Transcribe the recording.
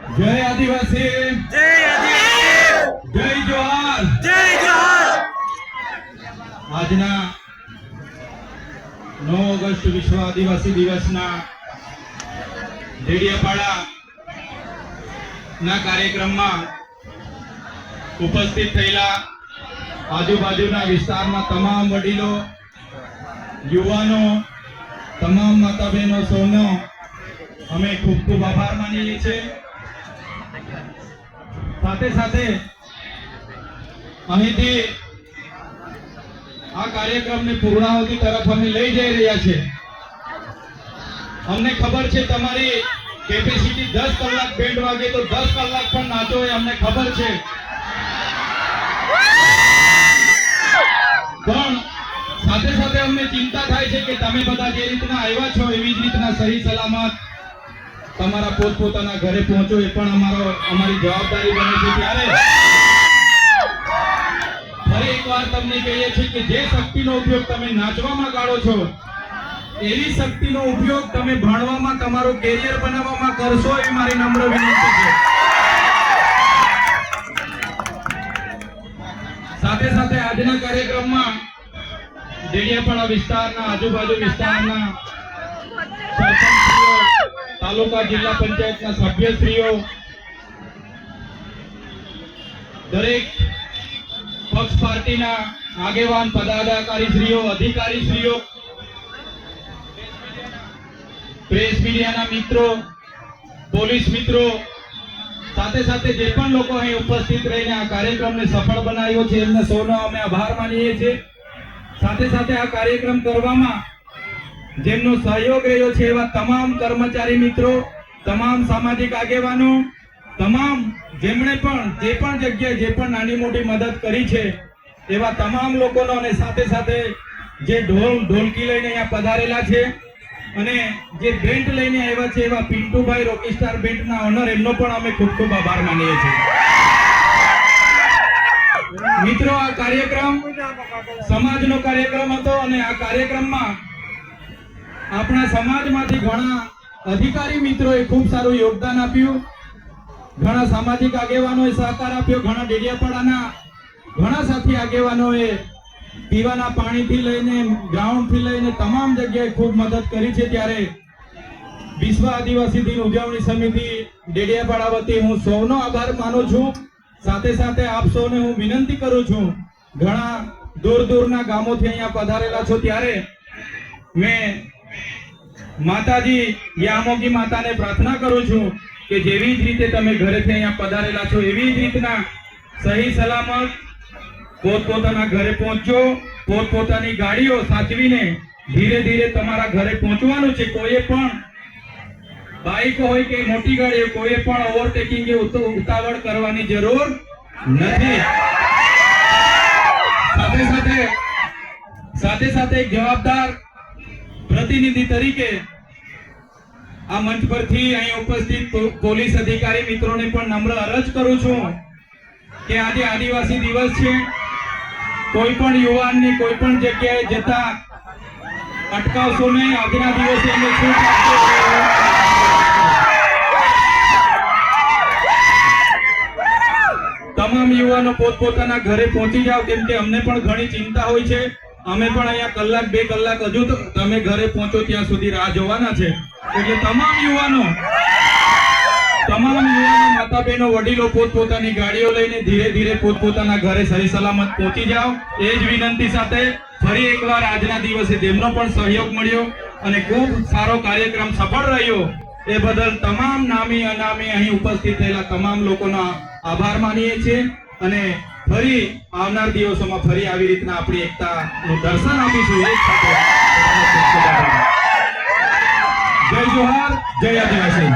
જય આદિવાસી, જય આદિવાસી, જય જોહાર, જય જોહાર। આજના 9 ઓગસ્ટ વિશ્વ આદિવાસી દિવસના ડેડિયાપાડા ના કાર્યક્રમમાં ઉપસ્થિત થયેલા આજુબાજુના વિસ્તારના તમામ વડીલો, યુવાનો, તમામ માતા બહેનો સૌનો અમે ખૂબ ખૂબ આભાર માનીએ છીએ। સાથે સાથે અહીંથી આ કાર્યક્રમની પૂર્ણાહુતિ તરફ અમે લઈ જઈ રહ્યા છે। અમને ખબર છે તમારી કેપેસિટી 10 કલાક બેન્ડ વાગે તો 10 કલાક પણ નાચો એ અમને ખબર છે, પણ સાથે સાથે અમને ચિંતા થાય છે કે તમે બધા જે રીતના આવ્યા છો એવી જ રીતના સહી સલામત તમારા પોતપોતાના ઘરે પહોંચો એ પણ અમારી જવાબદારી બને છે। ત્યારે ફરી એકવાર તમને કહીએ છીએ કે જે શક્તિનો ઉપયોગ તમે નાચવામાં કાઢો છો એવી શક્તિનો ઉપયોગ તમે ભણવામાં, તમારું કેરિયર બનાવવામાં કરશો એ મારી નમ્ર વિનંતી છે। સાથે સાથે આજના કાર્યક્રમમાં ડેડિયાપાડા વિસ્તારના, આજુબાજુ વિસ્તારના સરપંચશ્રીઓ, તાલુકા જિલ્લા પંચાયતના સભ્યશ્રીઓ, દરેક પક્ષ પાર્ટીના આગેવાન પદાધિકારીશ્રીઓ, અધિકારીશ્રીઓ, પ્રેસ મીડિયાના મિત્રો, પોલીસ મિત્રો, સાથે સાથે જે પણ લોકો અહીં ઉપસ્થિત રહીને આ કાર્યક્રમને સફળ બનાવ્યો છે એમને સૌનો અમે આભાર માનીએ છીએ। સાથે સાથે આ કાર્યક્રમ કરવામાં જેમનો સહયોગ રહ્યો છે એવા તમામ કર્મચારી મિત્રો, તમામ સામાજિક આગેવાનો, તમામ જેમણે પણ જે પણ જગ્યાએ જે પણ નાની મોટી મદદ કરી છે એવા તમામ લોકોનો, અને સાથે સાથે જે ઢોલકી લઈને અહીંયા પધારેલા છે અને જે બેન્ડ લઈને આવ્યા છે એવા પિન્ટુભાઈ રોકીસ્ટાર બેન્ડના ઓનર, એમનો પણ અમે ખૂબ ખૂબ આભાર માનીએ છીએ। મિત્રો, આ કાર્યક્રમ સમાજનો કાર્યક્રમ હતો અને આ કાર્યક્રમમાં આપણા સમાજમાંથી ઘણા અધિકારી મિત્રોએ ખૂબ સારું યોગદાન આપ્યું, ઘણા સામાજિક આગેવાનોએ સહકાર આપ્યો, ઘણા ડેડિયાપાડાના ઘણા સાથી આગેવાનોએ પીવાના પાણીથી લઈને, ગ્રાઉન્ડથી લઈને તમામ જગ્યાએ ખૂબ મદદ કરી છે। ત્યારે વિશ્વ આદિવાસી દિન ઉજવણી સમિતિ ડેડિયાપાડા વતી હું સૌનો આભાર માનું છું। સાથે સાથે આપ સૌને હું વિનંતી કરું છું, ઘણા દૂર દૂરના ગામોથી અહીંયા પધારેલા છો, ત્યારે મેં માતાજી યામોગી માતાને પ્રાર્થના કરું છું કે જેવી જ રીતે તમે ઘરેથી અહીંયા પધારેલા છો એવી જ રીતના સહી સલામત પોતપોતાના ઘરે પહોંચજો, પોતપોતાની ગાડીઓ સાચવીને ધીરે ધીરે તમારા ઘરે પહોંચવાનું છે। કોઈએ પણ બાઇક હોય કે મોટી ગાડી, કોઈએ પણ ઓવરટેકિંગ કે ઉતાવળ કરવાની જરૂર નથી। સાથે સાથે એક જવાબદાર પ્રતિનિધિ તરીકે આ મંચ પરથી અહીં ઉપસ્થિત પોલીસ અધિકારી મિત્રોને પણ નમ્ર અરજ કરું છું કે આજે આદિવાસી દિવસ છે, કોઈ પણ યુવાનને કોઈ પણ જગ્યાએ જતા અટકાવશો નહીં। આજના દિવસે એમને છૂટ આપજો। તમામ યુવાનો પોતપોતાના ઘરે પહોંચી જાઓ, કેમ કે અમને પણ ઘણી ચિંતા હોય છે। અમે પણ અહીંયા કલાક 2 કલાક હજુ તો તમે ઘરે પહોંચો ત્યાં સુધી રાહ જોવાના છે। એટલે તમામ યુવાનો, માતા બહેનો, વડીલો પોતપોતાની ગાડીઓ લઈને ધીરે ધીરે પોતપોતાના ઘરે સહી સલામત પહોંચી જાઓ। એ જ વિનંતી સાથે ફરી એકવાર આજના દિવસે તેમનો પણ સહયોગ મળ્યો અને ખૂબ સારો કાર્યક્રમ સફળ રહ્યો એ બદલ તમામ નામી અનામી અહીં ઉપસ્થિત થયેલા તમામ લોકોનો આભાર માનીએ છીએ અને ફરી આવનાર દિવસોમાં ફરી આવી રીતના આપણી એકતાનું દર્શન આપીશું। એક સાથે જય જોહાર, જય આદિવાસી।